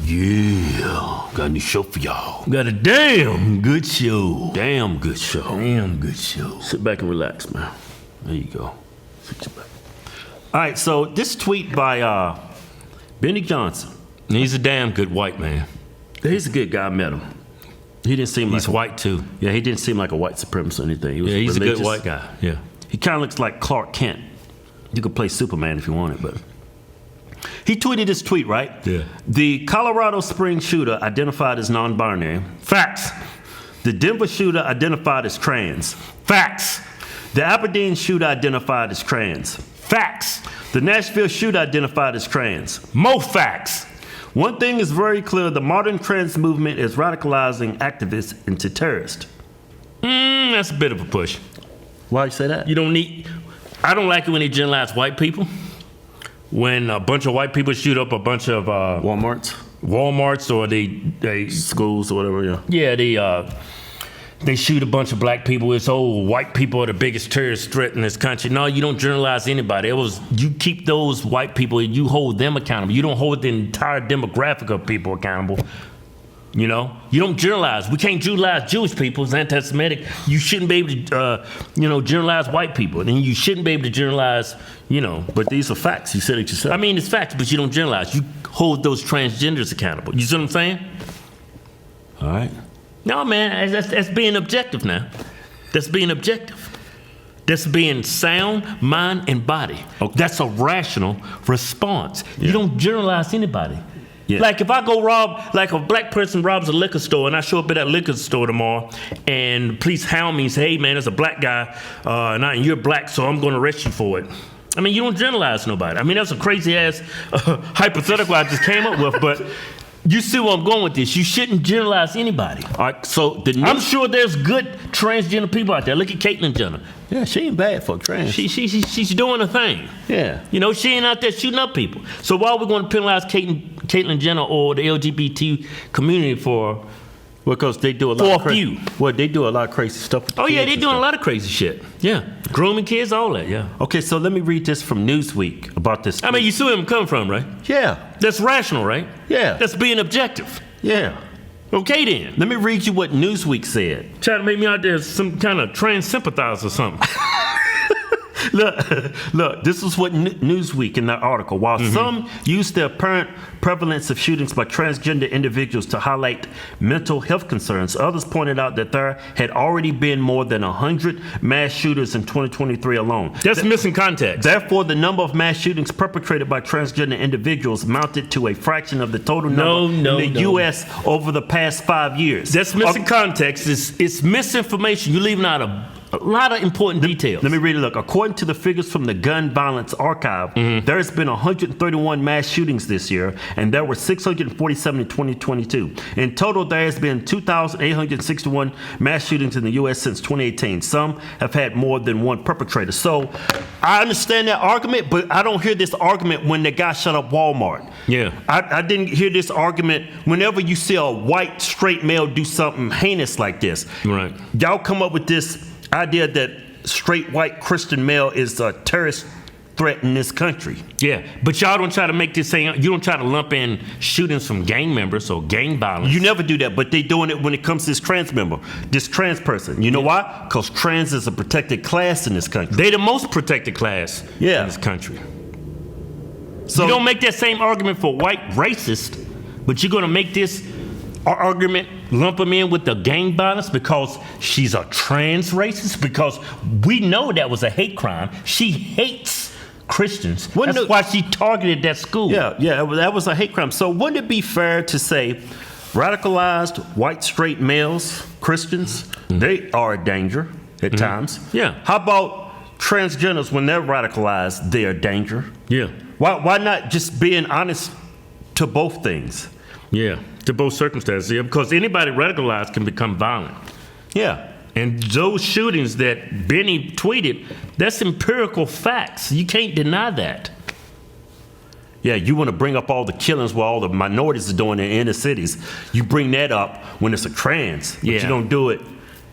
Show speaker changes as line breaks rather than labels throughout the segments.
Yeah, got a new show for y'all.
Got a damn good show.
Damn good show.
Damn good show.
Sit back and relax, man. There you go. Sit back. All right, so this tweet by Benny Johnson.
He's a damn good white man.
He's a good guy. I met him. He didn't seem like
He's white too.
Yeah, he didn't seem like a white supremacist or anything. He was
He's
religious.
a good white guy. Yeah.
He kind of looks like Clark Kent. You could play Superman if you wanted, but he tweeted this tweet, right?
Yeah.
The Colorado Springs shooter identified as non-binary. Facts. The Denver shooter identified as trans. Facts. The Aberdeen shooter identified as trans. Facts. The Nashville shooter identified as trans. More facts. One thing is very clear: the modern trans movement is radicalizing activists into terrorists.
That's a bit of a push.
Why you say that?
I don't like it when they generalize white people. When a bunch of white people shoot up a bunch of Walmarts or they
schools or whatever. Yeah.
They shoot a bunch of black people. It's white people are the biggest terrorist threat in this country. No, you don't generalize anybody. You keep those white people, you hold them accountable. You don't hold the entire demographic of people accountable. You know, you don't generalize. We can't generalize Jewish people. It's anti-Semitic. You shouldn't be able to, generalize white people. And you shouldn't be able to generalize,
But these are facts. You said it yourself.
I mean, it's facts, but you don't generalize. You hold those transgenders accountable. You see what I'm saying?
All right.
No, man, that's being objective now. That's being objective. That's being sound, mind, and body.
Okay.
That's a rational response. Yeah. You don't generalize anybody.
Yeah.
Like if I go like a black person robs a liquor store and I show up at that liquor store tomorrow and the police hound me and say, hey man, there's a black guy and you're black, so I'm going to arrest you for it. I mean, you don't generalize nobody. I mean, that's a crazy ass hypothetical I just came up with, but you see where I'm going with this. You shouldn't generalize anybody.
All right, so
I'm sure there's good transgender people out there. Look at Caitlyn Jenner.
Yeah, she ain't bad for trans.
She's doing a thing.
Yeah.
She ain't out there shooting up people. So why are we going to penalize Caitlyn Jenner or the LGBT community for?
Because they do a lot
for a few.
Well, they do a lot of crazy stuff. With
yeah, they're doing a lot of crazy shit. Yeah, grooming kids, all that. Yeah.
Okay, so let me read this from Newsweek about this.
I mean, you see where I'm coming from, right?
Yeah.
That's rational, right?
Yeah.
That's being objective.
Yeah.
Okay then.
Let me read you what Newsweek said.
Try to make me out there some kind of trans sympathizer or something.
Look, this is what Newsweek in that article. While some use the apparent prevalence of shootings by transgender individuals to highlight mental health concerns, others pointed out that there had already been more than 100 mass shooters in 2023 alone.
That's missing context.
Therefore, the number of mass shootings perpetrated by transgender individuals mounted to a fraction of the total number in the U.S. over the past 5 years.
That's missing context. It's misinformation. You're leaving out a lot of important details.
Let me read it. Look, according to the figures from the Gun Violence Archive, there has been 131 mass shootings this year, and there were 647 in 2022. In total, there has been 2,861 mass shootings in the U.S. since 2018. Some have had more than one perpetrator. So I understand that argument, but I don't hear this argument when the guy shut up Walmart.
Yeah.
I didn't hear this argument whenever you see a white straight male do something heinous like this.
Right.
Y'all come up with this idea that straight white Christian male is a terrorist threat in this country.
Yeah, but y'all don't try to make this thing, you don't try to lump in shootings from gang members or gang violence.
You never do that, but they doing it when it comes to this trans member, this trans person. You know why? Because trans is a protected class in this country.
They the most protected class in this country. So you don't make that same argument for white racist, but you're going to make this argument, lump them in with the gang violence because she's a trans racist, because we know that was a hate crime. She hates Christians. That's why she targeted that school.
Yeah, that was a hate crime. So wouldn't it be fair to say radicalized white straight males, Christians, they are a danger at times?
Yeah.
How about transgenders when they're radicalized, they're a danger?
Yeah.
Why not just being honest to both things?
Yeah, to both circumstances. Yeah, because anybody radicalized can become violent.
Yeah.
And those shootings that Benny tweeted, that's empirical facts. You can't deny that.
Yeah, you want to bring up all the killings where all the minorities are doing in inner cities. You bring that up when it's a trans, but you don't do it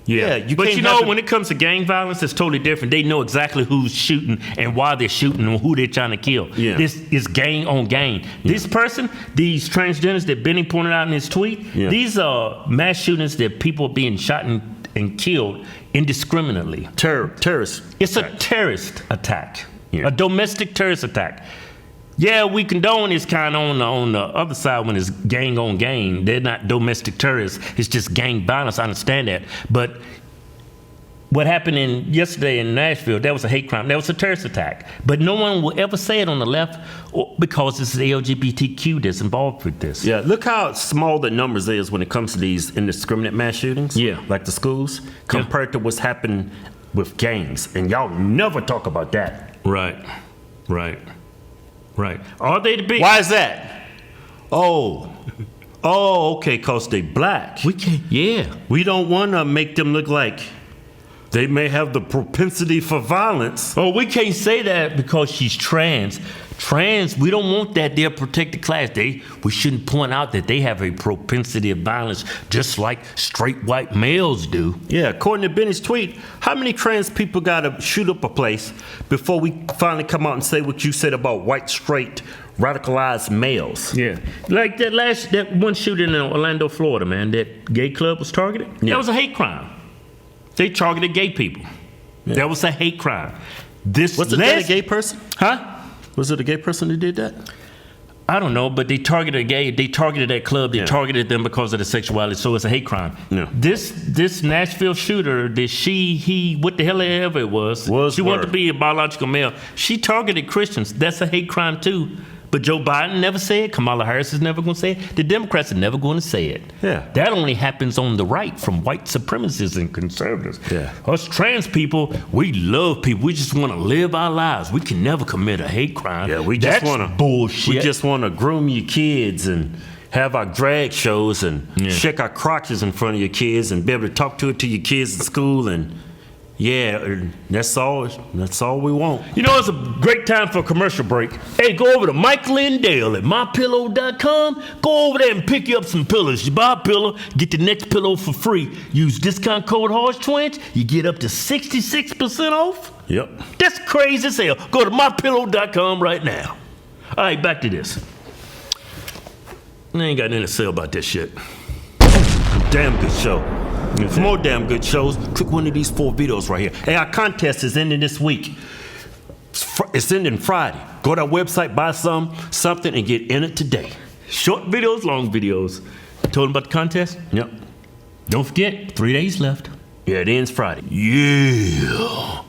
Yeah, you
but
can't
you know,
have it-
when it comes to gang violence, it's totally different. They know exactly who's shooting and why they're shooting and who they're trying to kill.
Yeah.
This is gang on gang. This person, these transgenders that Benny pointed out in his tweet, these are mass shootings that people are being shot and killed indiscriminately.
terrorists.
It's a terrorist attack,
Yeah.
a domestic terrorist attack. Yeah, we condone this kind of on the other side when it's gang on gang. They're not domestic terrorists. It's just gang violence. I understand that. But what happened yesterday in Nashville, that was a hate crime. That was a terrorist attack. But no one will ever say it on the left because it's the LGBTQ that's involved with this.
Yeah, look how small the numbers is when it comes to these indiscriminate mass shootings.
Yeah.
Like the schools, compared to what's happened with gangs. And y'all never talk about that.
Right. Are they the big?
Why is that? Oh, okay, because they black.
We can't. Yeah.
We don't want to make them look like they may have the propensity for violence.
Oh, we can't say that because she's trans. Trans, we don't want that. They're a protected class. We shouldn't point out that they have a propensity of violence just like straight white males do.
Yeah, according to Benny's tweet, how many trans people got to shoot up a place before we finally come out and say what you said about white, straight, radicalized males?
Yeah. Like that one shooting in Orlando, Florida, man, that gay club was targeted.
Yeah.
That was a hate crime. They targeted gay people. Yeah. That was a hate crime.
Was it a gay person?
Huh?
Was it a gay person who did that?
I don't know, but they targeted that club. They targeted them because of the sexuality. So it's a hate crime.
Yeah.
This Nashville shooter, what the hell ever it was, she wanted to be a biological male. She targeted Christians. That's a hate crime too. But Joe Biden never said it. Kamala Harris is never going to say it. The Democrats are never going to say it.
Yeah.
That only happens on the right from white supremacists and conservatives.
Yeah.
Us trans people, we love people. We just want to live our lives. We can never commit a hate crime.
Yeah, we just want to
bullshit.
We just want to groom your kids and have our drag shows and shake our crotches in front of your kids and be able to talk to your kids in school and. Yeah, that's all we want.
You know, it's a great time for a commercial break. Hey, go over to Mike Lindale at mypillow.com. Go over there and pick you up some pillows. You buy a pillow, get the next pillow for free. Use discount code Hodgetwins. You get up to 66% off.
Yep.
That's crazy as hell. Go to mypillow.com right now. All right, back to this. I ain't got nothing to say about this shit.
Damn good show. For more damn good shows, click one of these 4 videos right here. Hey, our contest is ending this week. It's ending Friday. Go to our website, buy something, and get in it today.
Short videos, long videos. Told them about the contest?
Yep.
Don't forget, 3 days left.
Yeah, it ends Friday.
Yeah.